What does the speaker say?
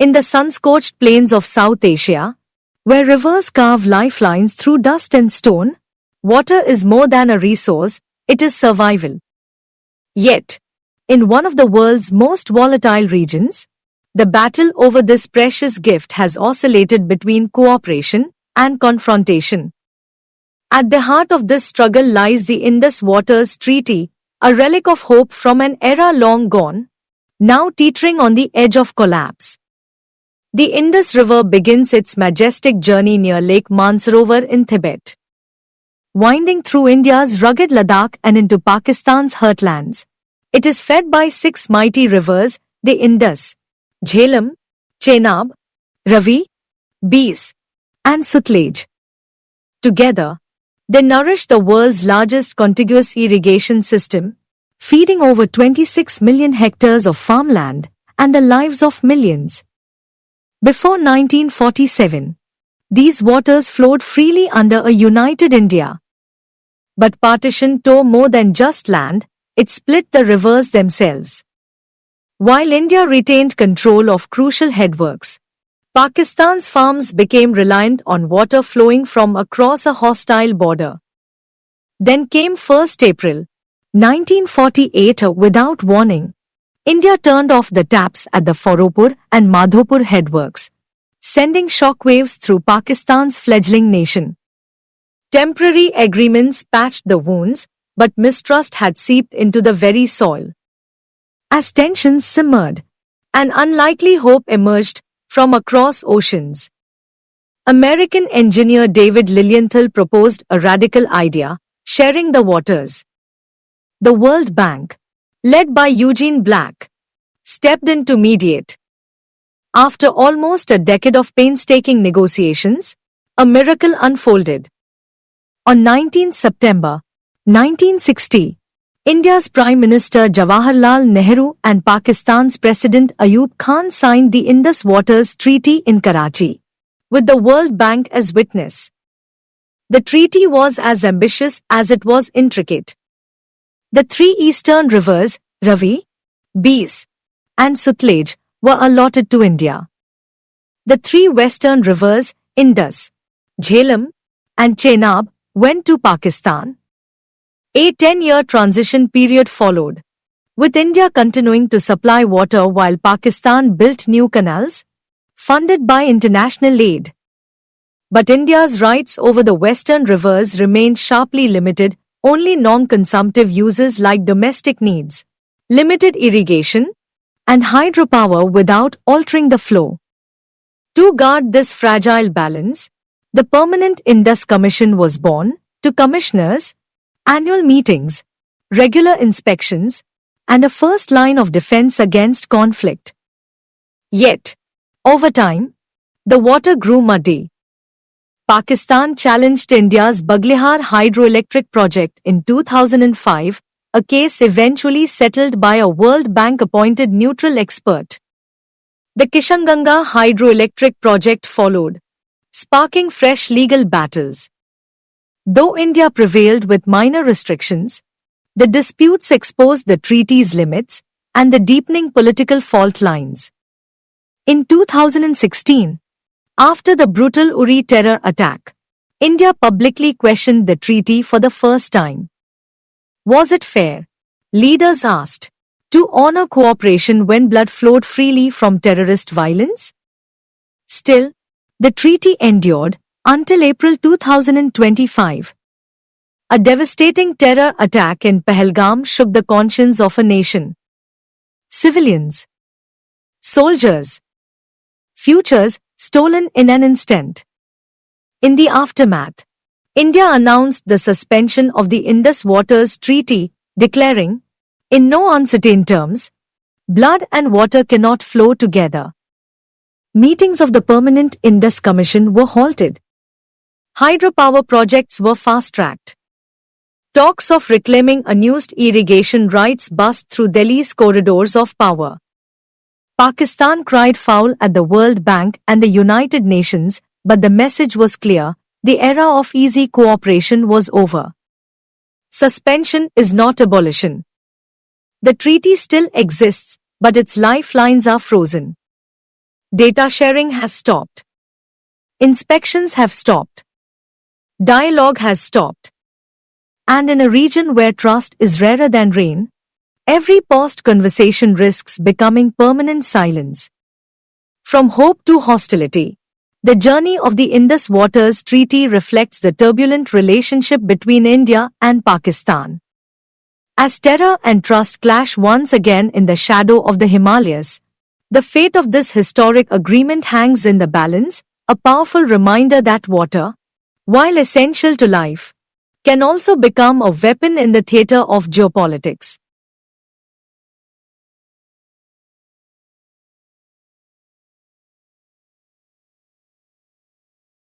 In the sun-scorched plains of South Asia, where rivers carve lifelines through dust and stone, water is more than a resource, it is survival. Yet, in one of the world's most volatile regions, the battle over this precious gift has oscillated between cooperation and confrontation. At the heart of this struggle lies the Indus Waters Treaty, a relic of hope from an era long gone, now teetering on the edge of collapse. The Indus River begins its majestic journey near Lake Mansarovar in Tibet. Winding through India's rugged Ladakh and into Pakistan's heartlands, it is fed by six mighty rivers, the Indus, Jhelum, Chenab, Ravi, Beas, and Sutlej. Together, they nourish the world's largest contiguous irrigation system, feeding over 26 million hectares of farmland and the lives of millions. Before 1947, these waters flowed freely under a united India. But partition tore more than just land, it split the rivers themselves. While India retained control of crucial headworks, Pakistan's farms became reliant on water flowing from across a hostile border. Then came 1st April, 1948 without warning. India turned off the taps at the Ferozpur and Madhopur headworks, sending shockwaves through Pakistan's fledgling nation. Temporary agreements patched the wounds, but mistrust had seeped into the very soil. As tensions simmered, an unlikely hope emerged from across oceans. American engineer David Lilienthal proposed a radical idea, sharing the waters. The World Bank, led by Eugene Black, stepped in to mediate. After almost a decade of painstaking negotiations, a miracle unfolded. On 19 September 1960, India's Prime Minister Jawaharlal Nehru and Pakistan's President Ayub Khan signed the Indus Waters Treaty in Karachi, with the World Bank as witness. The treaty was as ambitious as it was intricate. The three eastern rivers, Ravi, Beas, and Sutlej, were allotted to India. The three western rivers, Indus, Jhelum, and Chenab, went to Pakistan. A 10-year transition period followed, with India continuing to supply water while Pakistan built new canals, funded by international aid. But India's rights over the western rivers remained sharply limited. Only non-consumptive uses like domestic needs, limited irrigation, and hydropower without altering the flow. To guard this fragile balance, the Permanent Indus Commission was born, to commissioners, annual meetings, regular inspections, and a first line of defense against conflict. Yet, over time, the water grew muddy. Pakistan challenged India's Baghlihar hydroelectric project in 2005, a case eventually settled by a World Bank-appointed neutral expert. The Kishanganga hydroelectric project followed, sparking fresh legal battles. Though India prevailed with minor restrictions, the disputes exposed the treaty's limits and the deepening political fault lines. In 2016, after the brutal Uri terror attack, India publicly questioned the treaty for the first time. Was it fair? Leaders asked, to honor cooperation when blood flowed freely from terrorist violence? Still, the treaty endured until April 2025. A devastating terror attack in Pahalgam shook the conscience of a nation. Civilians, soldiers, futures stolen in an instant. In the aftermath, India announced the suspension of the Indus Waters Treaty, declaring, in no uncertain terms, blood and water cannot flow together. Meetings of the Permanent Indus Commission were halted. Hydropower projects were fast-tracked. Talks of reclaiming unused irrigation rights buzzed through Delhi's corridors of power. Pakistan cried foul at the World Bank and the United Nations, but the message was clear: the era of easy cooperation was over. Suspension is not abolition. The treaty still exists, but its lifelines are frozen. Data sharing has stopped. Inspections have stopped. Dialogue has stopped. And in a region where trust is rarer than rain, every paused conversation risks becoming permanent silence. From hope to hostility, the journey of the Indus Waters Treaty reflects the turbulent relationship between India and Pakistan. As terror and trust clash once again in the shadow of the Himalayas, the fate of this historic agreement hangs in the balance, a powerful reminder that water, while essential to life, can also become a weapon in the theater of geopolitics.